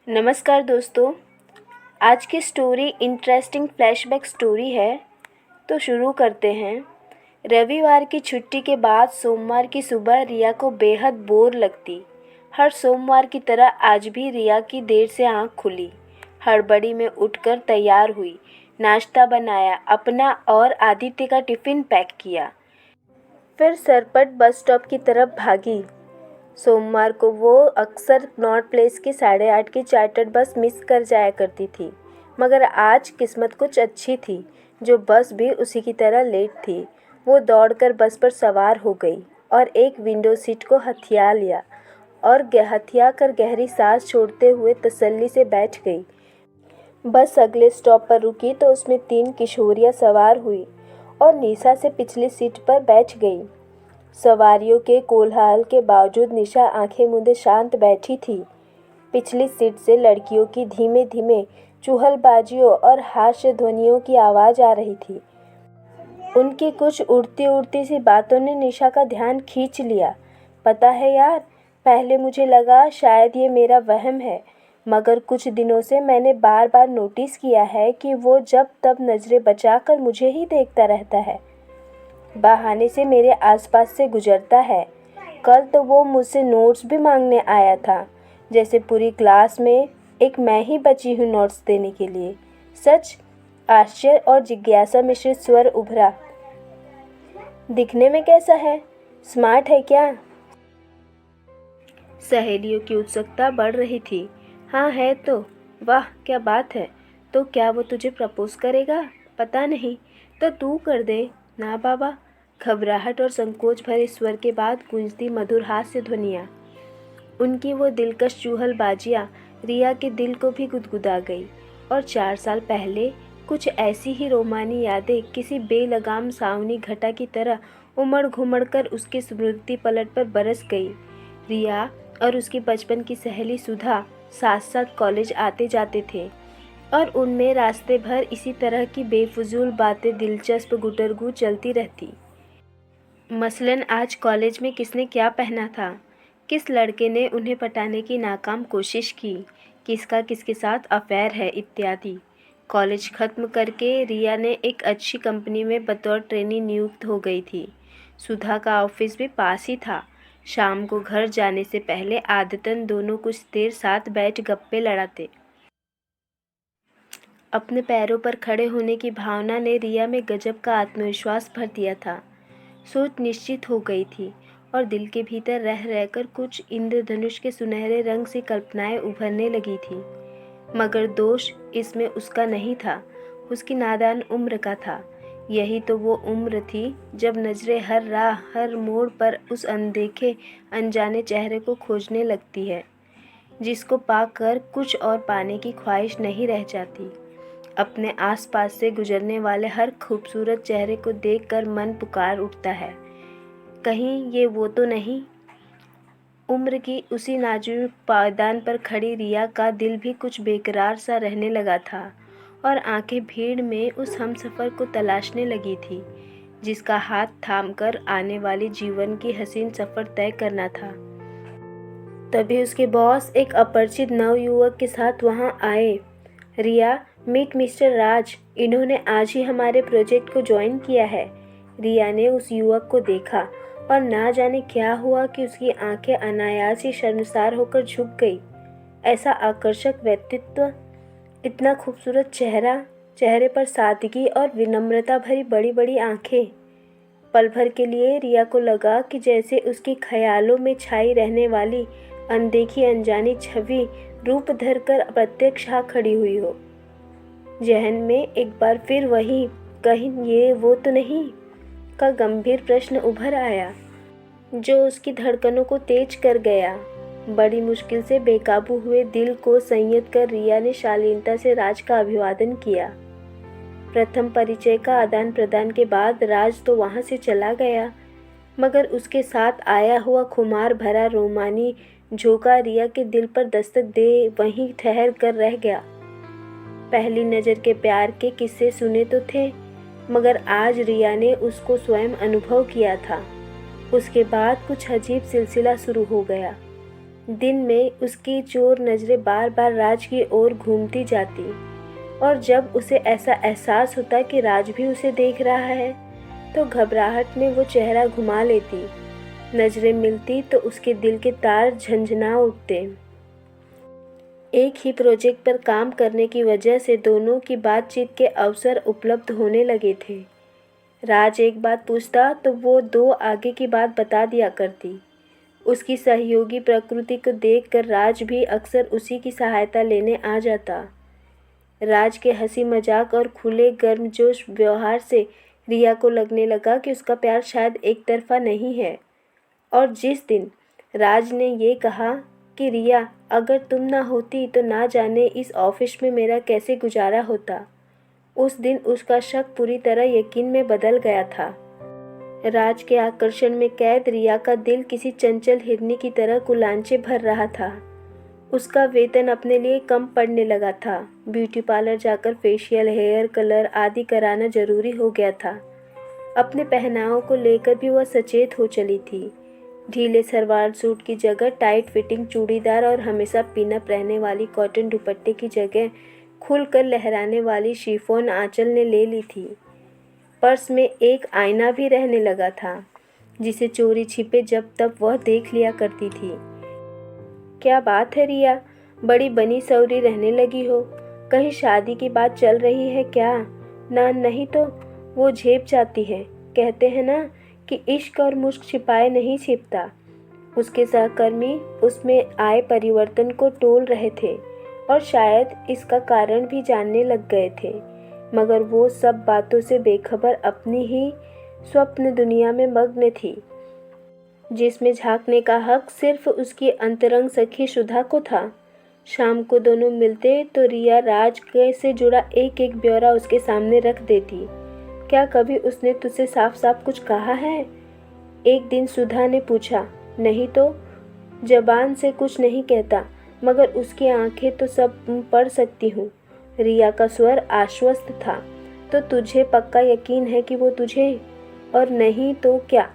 नमस्कार दोस्तों। आज की स्टोरी इंटरेस्टिंग फ्लैशबैक स्टोरी है, तो शुरू करते हैं। रविवार की छुट्टी के बाद सोमवार की सुबह रिया को बेहद बोर लगती। हर सोमवार की तरह आज भी रिया की देर से आँख खुली। हड़बड़ी में उठकर तैयार हुई, नाश्ता बनाया, अपना और आदित्य का टिफ़िन पैक किया, फिर सरपट बस स्टॉप की तरफ भागी। सोमवार को वो अक्सर नॉर्थ प्लेस की 8:30 की चार्टर्ड बस मिस कर जाया करती थी, मगर आज किस्मत कुछ अच्छी थी, जो बस भी उसी की तरह लेट थी। वो दौड़कर बस पर सवार हो गई और एक विंडो सीट को हथिया लिया और हथिया कर गहरी सांस छोड़ते हुए तसल्ली से बैठ गई। बस अगले स्टॉप पर रुकी तो उसमें 3 किशोरियाँ सवार हुई और निशा से पिछली सीट पर बैठ गई। सवारियों के कोलाहल के बावजूद निशा आंखें मूंदे शांत बैठी थी। पिछली सीट से लड़कियों की धीमे धीमे चुहलबाजियों और हास्य ध्वनियों की आवाज़ आ रही थी। उनकी कुछ उड़ती उड़ती सी बातों ने निशा का ध्यान खींच लिया। पता है यार, पहले मुझे लगा शायद ये मेरा वहम है, मगर कुछ दिनों से मैंने बार बार नोटिस किया है कि वो जब तब नज़रें बचाकर मुझे ही देखता रहता है, बहाने से मेरे आसपास से गुजरता है। कल तो वो मुझसे नोट्स भी मांगने आया था, जैसे पूरी क्लास में एक मैं ही बची हूँ नोट्स देने के लिए। सच। आश्चर्य और जिज्ञासा मिश्रित स्वर उभरा। दिखने में कैसा है? स्मार्ट है क्या? सहेलियों की उत्सुकता बढ़ रही थी। हाँ है तो। वाह क्या बात है। तो क्या वो तुझे प्रपोज करेगा? पता नहीं। तो तू कर दे ना बाबा। घबराहट और संकोच भरे स्वर के बाद गूंजती मधुर हास्य ध्वनियाँ। उनकी वो दिलकश चुहलबाजियाँ रिया के दिल को भी गुदगुदा गई और 4 साल पहले कुछ ऐसी ही रोमानी यादें किसी बेलगाम सावनी घटा की तरह उमड़ घुमड़ कर उसके स्मृति पलट पर बरस गई। रिया और उसकी बचपन की सहेली सुधा साथ साथ कॉलेज आते जाते थे और उनमें रास्ते भर इसी तरह की बेफजूल बातें दिलचस्प गुटरगू चलती रहती। मसलन आज कॉलेज में किसने क्या पहना था, किस लड़के ने उन्हें पटाने की नाकाम कोशिश की, किसका किसके साथ अफेयर है इत्यादि। कॉलेज खत्म करके रिया ने एक अच्छी कंपनी में बतौर ट्रेनी नियुक्त हो गई थी। सुधा का ऑफिस भी पास ही था। शाम को घर जाने से पहले आदतन दोनों कुछ देर साथ बैठ गप्पे लड़ाते। अपने पैरों पर खड़े होने की भावना ने रिया में गजब का आत्मविश्वास भर दिया था। सोच निश्चित हो गई थी और दिल के भीतर रह रहकर कुछ इंद्रधनुष के सुनहरे रंग से कल्पनाएं उभरने लगी थी। मगर दोष इसमें उसका नहीं था, उसकी नादान उम्र का था। यही तो वो उम्र थी जब नज़रें हर राह हर मोड़ पर उस अनदेखे अनजाने चेहरे को खोजने लगती है, जिसको पाकर कुछ और पाने की ख्वाहिश नहीं रह जाती। अपने आसपास से गुजरने वाले हर खूबसूरत चेहरे को देखकर मन पुकार उठता है, कहीं ये वो तो नहीं। उम्र की उसी नाजुक पायदान पर खड़ी रिया का दिल भी कुछ बेकरार सा रहने लगा था और आंखें भीड़ में उस हमसफ़र को तलाशने लगी थी, जिसका हाथ थामकर आने वाले जीवन की हसीन सफ़र तय करना था। तभी उसके बॉस एक अपरिचित नवयुवक के साथ वहां आए। रिया, मीट मिस्टर राज, इन्होंने आज ही हमारे प्रोजेक्ट को ज्वाइन किया है। रिया ने उस युवक को देखा और ना जाने क्या हुआ कि उसकी आंखें अनायास ही शर्मसार होकर झुक गई। ऐसा आकर्षक व्यक्तित्व, इतना खूबसूरत चेहरा, चेहरे पर सादगी और विनम्रता भरी बड़ी बड़ी आंखें। पल भर के लिए रिया को लगा कि जैसे उसकी ख्यालों में छाई रहने वाली अनदेखी अनजानी छवि रूप धरकर प्रत्यक्ष आ खड़ी हुई हो। जहन में एक बार फिर वही कहीं ये वो तो नहीं का गंभीर प्रश्न उभर आया, जो उसकी धड़कनों को तेज कर गया। बड़ी मुश्किल से बेकाबू हुए दिल को संयत कर रिया ने शालीनता से राज का अभिवादन किया। प्रथम परिचय का आदान प्रदान के बाद राज तो वहां से चला गया, मगर उसके साथ आया हुआ खुमार भरा रोमानी झोंका रिया के दिल पर दस्तक दे वहीं ठहर कर रह गया। पहली नज़र के प्यार के किस्से सुने तो थे, मगर आज रिया ने उसको स्वयं अनुभव किया था। उसके बाद कुछ अजीब सिलसिला शुरू हो गया। दिन में उसकी चोर नज़रें बार बार राज की ओर घूमती जाती, और जब उसे ऐसा एहसास होता कि राज भी उसे देख रहा है तो घबराहट में वो चेहरा घुमा लेती। नज़रें मिलती तो उसके दिल के तार झंझना उठते। एक ही प्रोजेक्ट पर काम करने की वजह से दोनों की बातचीत के अवसर उपलब्ध होने लगे थे। राज एक बात पूछता तो वो दो आगे की बात बता दिया करती। उसकी सहयोगी प्रकृति को देखकर राज भी अक्सर उसी की सहायता लेने आ जाता। राज के हंसी मजाक और खुले गर्मजोश व्यवहार से रिया को लगने लगा कि उसका प्यार शायद एक तरफा नहीं है। और जिस दिन राज ने ये कहा कि रिया, अगर तुम ना होती तो ना जाने इस ऑफिस में मेरा कैसे गुजारा होता, उस दिन उसका शक पूरी तरह यकीन में बदल गया था। राज के आकर्षण में कैद रिया का दिल किसी चंचल हिरनी की तरह कुलांचे भर रहा था। उसका वेतन अपने लिए कम पड़ने लगा था। ब्यूटी पार्लर जाकर फेशियल, हेयर कलर आदि कराना जरूरी हो गया था। अपने पहनावों को लेकर भी वह सचेत हो चली थी। ढीले सलवार सूट की जगह टाइट फिटिंग चूड़ीदार और हमेशा पिनअप रहने वाली कॉटन दुपट्टे की जगह खुलकर लहराने वाली शिफॉन आंचल ने ले ली थी। पर्स में एक आईना भी रहने लगा था, जिसे चोरी छिपे जब तब वह देख लिया करती थी। क्या बात है रिया, बड़ी बनी सवरी रहने लगी हो। कहीं शादी की बात चल रही है क्या? ना नहीं तो वो झेप जाती है। कहते हैं ना कि इश्क और मुश्क छिपाए नहीं छिपता। उसके सहकर्मी उसमें आए परिवर्तन को टोल रहे थे और शायद इसका कारण भी जानने लग गए थे, मगर वो सब बातों से बेखबर अपनी ही स्वप्न दुनिया में मग्न थी, जिसमें झांकने का हक सिर्फ उसकी अंतरंग सखी सुधा को था। शाम को दोनों मिलते तो रिया राज से जुड़ा एक एक ब्यौरा उसके सामने रख देती। क्या कभी उसने तुझसे साफ साफ कुछ कहा है? एक दिन सुधा ने पूछा। नहीं तो, जबान से कुछ नहीं कहता, मगर उसकी आंखें तो सब पढ़ सकती हूँ। रिया का स्वर आश्वस्त था। तो तुझे पक्का यकीन है कि वो तुझे? और नहीं तो क्या?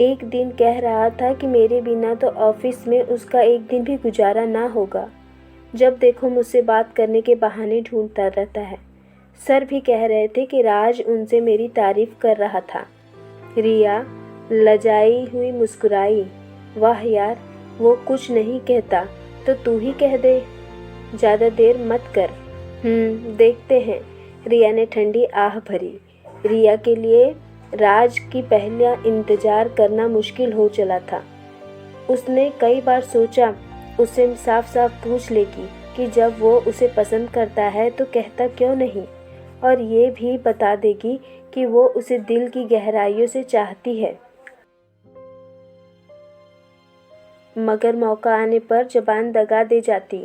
एक दिन कह रहा था कि मेरे बिना तो ऑफिस में उसका एक दिन भी गुजारा ना होगा। जब देखो मुझसे बात करने के बहाने ढूंढता रहता है। सर भी कह रहे थे कि राज उनसे मेरी तारीफ कर रहा था। रिया लजाई हुई मुस्कुराई। वाह यार, वो कुछ नहीं कहता तो तू ही कह दे। ज़्यादा देर मत कर। देखते हैं। रिया ने ठंडी आह भरी। रिया के लिए राज की पहला इंतजार करना मुश्किल हो चला था। उसने कई बार सोचा उससे साफ साफ पूछ लेगी कि जब वो उसे पसंद करता है तो कहता क्यों नहीं, और ये भी बता देगी कि वो उसे दिल की गहराइयों से चाहती है। मगर मौका आने पर जबान दगा दे जाती।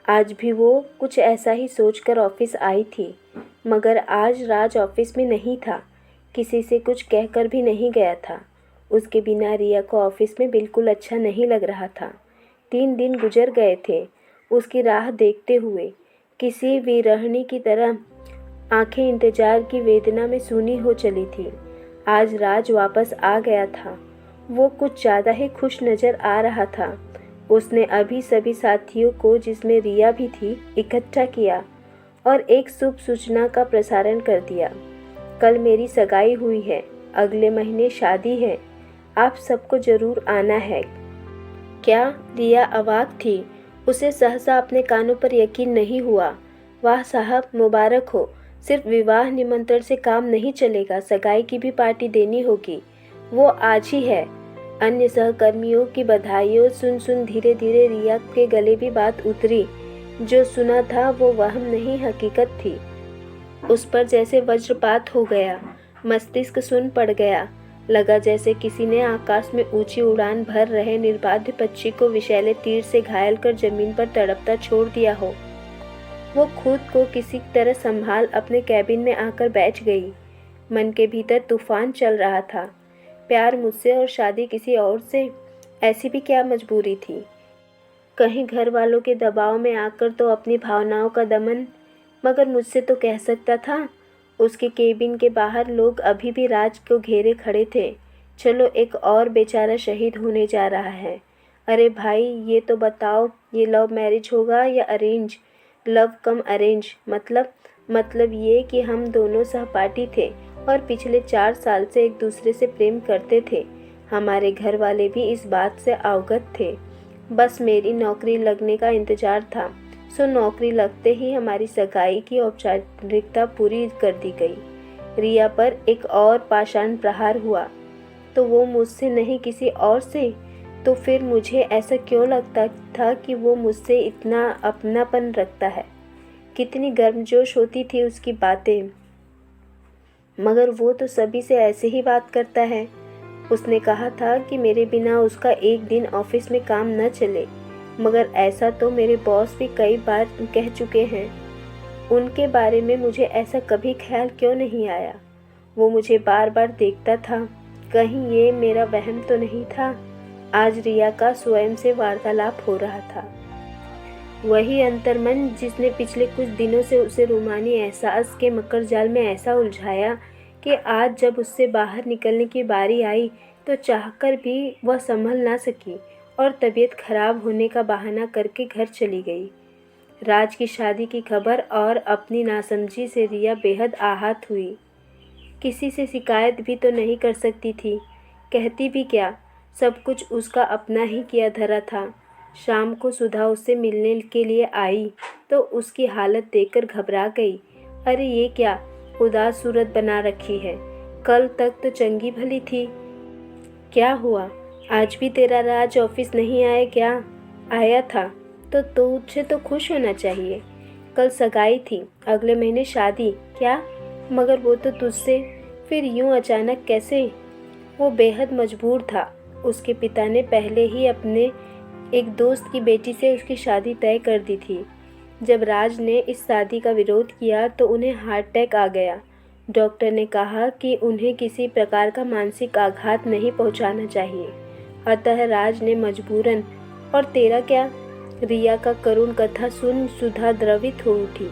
आज भी वो कुछ ऐसा ही सोचकर ऑफिस आई थी, मगर आज राज ऑफिस में नहीं था। किसी से कुछ कहकर भी नहीं गया था। उसके बिना रिया को ऑफिस में बिल्कुल अच्छा नहीं लग रहा था। 3 दिन गुजर गए थे उसकी राह देखते हुए। किसी विरहणी की तरह आंखें इंतजार की वेदना में सूनी हो चली थी। आज राज वापस आ गया था। वो कुछ ज़्यादा ही खुश नज़र आ रहा था। उसने अभी सभी साथियों को, जिसमें रिया भी थी, इकट्ठा किया और एक शुभ सूचना का प्रसारण कर दिया। कल मेरी सगाई हुई है, अगले महीने शादी है, आप सबको ज़रूर आना है। क्या? रिया अवाक थी। उसे सहसा अपने कानों पर यकीन नहीं हुआ। वाह साहब, मुबारक हो। सिर्फ विवाह निमंत्रण से काम नहीं चलेगा, सगाई की भी पार्टी देनी होगी। वो आज ही है। अन्य सहकर्मियों की बधाइयों सुन धीरे धीरे रिया के गले भी बात उतरी। जो सुना था वो वहम नहीं, हकीकत थी। उस पर जैसे वज्रपात हो गया। मस्तिष्क सुन पड़ गया। लगा जैसे किसी ने आकाश में ऊंची उड़ान भर रहे निर्बाध पक्षी को विषैले तीर से घायल कर जमीन पर तड़पता छोड़ दिया हो। वो खुद को किसी तरह संभाल अपने कैबिन में आकर बैठ गई। मन के भीतर तूफान चल रहा था। प्यार मुझसे और शादी किसी और से, ऐसी भी क्या मजबूरी थी? कहीं घर वालों के दबाव में आकर तो अपनी भावनाओं का दमन, मगर मुझसे तो कह सकता था। उसके केबिन के बाहर लोग अभी भी राज को घेरे खड़े थे। चलो, एक और बेचारा शहीद होने जा रहा है। अरे भाई, ये तो बताओ, ये लव मैरिज होगा या अरेंज? लव कम अरेंज मतलब ये कि हम दोनों सहपाठी थे और पिछले 4 साल से एक दूसरे से प्रेम करते थे। हमारे घर वाले भी इस बात से अवगत थे। बस मेरी नौकरी लगने का इंतजार था। सो नौकरी लगते ही हमारी सगाई की औपचारिकता पूरी कर दी गई। रिया पर एक और पाषाण प्रहार हुआ। तो वो मुझसे नहीं, किसी और से? तो फिर मुझे ऐसा क्यों लगता था कि वो मुझसे इतना अपनापन रखता है? कितनी गर्मजोश होती थी उसकी बातें, मगर वो तो सभी से ऐसे ही बात करता है। उसने कहा था कि मेरे बिना उसका एक दिन ऑफिस में काम न चले, मगर ऐसा तो मेरे बॉस भी कई बार कह चुके हैं। उनके बारे में मुझे ऐसा कभी ख्याल क्यों नहीं आया? वो मुझे बार बार देखता था, कहीं ये मेरा वहम तो नहीं था? आज रिया का स्वयं से वार्तालाप हो रहा था। वही अंतर्मन जिसने पिछले कुछ दिनों से उसे रूमानी एहसास के मकर जाल में ऐसा उलझाया कि आज जब उससे बाहर निकलने की बारी आई तो चाहकर भी वह संभल ना सकी और तबीयत खराब होने का बहाना करके घर चली गई। राज की शादी की खबर और अपनी नासमझी से रिया बेहद आहत हुई। किसी से शिकायत भी तो नहीं कर सकती थी, कहती भी क्या? सब कुछ उसका अपना ही किया धरा था। शाम को सुधा उससे मिलने के लिए आई तो उसकी हालत देखकर घबरा गई। अरे ये क्या उदास सूरत बना रखी है? कल तक तो चंगी भली थी। क्या हुआ? आज भी तेरा राज ऑफिस नहीं आया क्या? आया था तो तुझे तो खुश होना चाहिए। कल सगाई थी, अगले महीने शादी। क्या? मगर वो तो तुझसे फिर यूं अचानक कैसे? वो बेहद मजबूर था। उसके पिता ने पहले ही अपने एक दोस्त की बेटी से उसकी शादी तय कर दी थी। जब राज ने इस शादी का विरोध किया तो उन्हें हार्ट अटैक आ गया। डॉक्टर ने कहा कि उन्हें किसी प्रकार का मानसिक आघात नहीं पहुंचाना चाहिए। अतः राज ने मजबूरन। और तेरा क्या? रिया का करुण कथा सुन सुधा द्रवित हो उठी।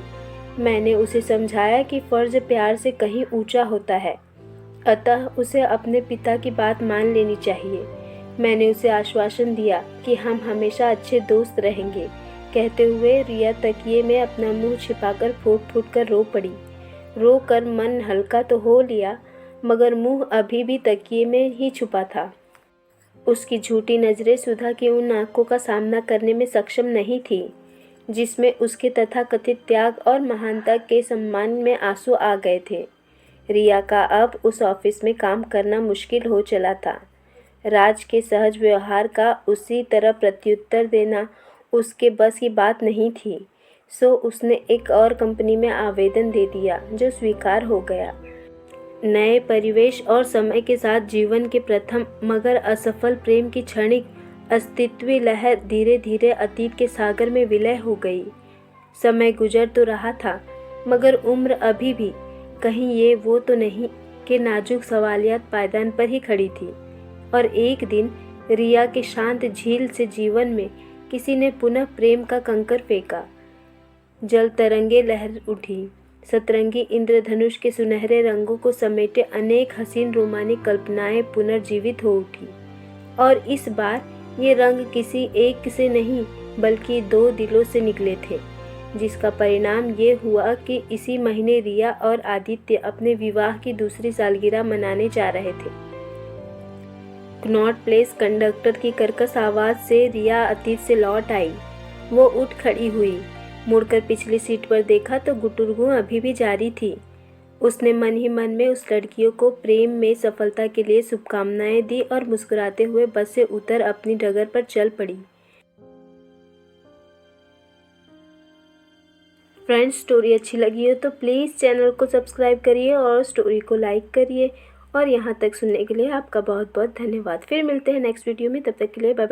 मैंने उसे समझाया कि फर्ज प्यार से कहीं ऊंचा होता है, अतः उसे अपने पिता की बात मान लेनी चाहिए। मैंने उसे आश्वासन दिया कि हम हमेशा अच्छे दोस्त रहेंगे। कहते हुए रिया तकिए में अपना मुंह छिपाकर फूट फूट कर रो पड़ी। रो कर मन हल्का तो हो लिया, मगर मुंह अभी भी तकिए में ही छुपा था। उसकी झूठी नजरें सुधा की उन आंखों का सामना करने में सक्षम नहीं थी, जिसमें उसके तथाकथित त्याग और महानता के सम्मान में आंसू आ गए थे। रिया का अब उस ऑफिस में काम करना मुश्किल हो चला था। राज के सहज व्यवहार का उसी तरह प्रत्युत्तर देना उसके बस की बात नहीं थी। सो उसने एक और कंपनी में आवेदन दे दिया, जो स्वीकार हो गया। नए परिवेश और समय के साथ जीवन के प्रथम मगर असफल प्रेम की क्षणिक अस्तित्वीय लहर धीरे धीरे अतीत के सागर में विलय हो गई। समय गुजर तो रहा था, मगर उम्र अभी भी कहीं ये वो तो नहीं कि नाजुक सवालियात पायदान पर ही खड़ी थी। और एक दिन रिया के शांत झील से जीवन में किसी ने पुनः प्रेम का कंकर फेंका। जल तरंगे लहर उठी। सतरंगी इंद्रधनुष के सुनहरे रंगों को समेटे अनेक हसीन रोमानी कल्पनाएं पुनर्जीवित हो उठी। और इस बार ये रंग किसी एक से नहीं बल्कि 2 दिलों से निकले थे, जिसका परिणाम ये हुआ कि इसी महीने रिया और आदित्य अपने विवाह की दूसरी सालगिरह मनाने जा रहे थे। कनॉट प्लेस कंडक्टर की कर्कश आवाज़ से रिया अतीत से लौट आई। वो उठ खड़ी हुई, मुड़कर पिछली सीट पर देखा तो गुटुरगू अभी भी जारी थी। उसने मन ही मन में उस लड़कियों को प्रेम में सफलता के लिए शुभकामनाएं दी और मुस्कुराते हुए बस से उतर अपनी डगर पर चल पड़ी। फ्रेंड्स, स्टोरी अच्छी लगी हो तो प्लीज़ चैनल को सब्सक्राइब करिए और स्टोरी को लाइक करिए। और यहाँ तक सुनने के लिए आपका बहुत बहुत धन्यवाद। फिर मिलते हैं नेक्स्ट वीडियो में, तब तक के लिए बाय बाय।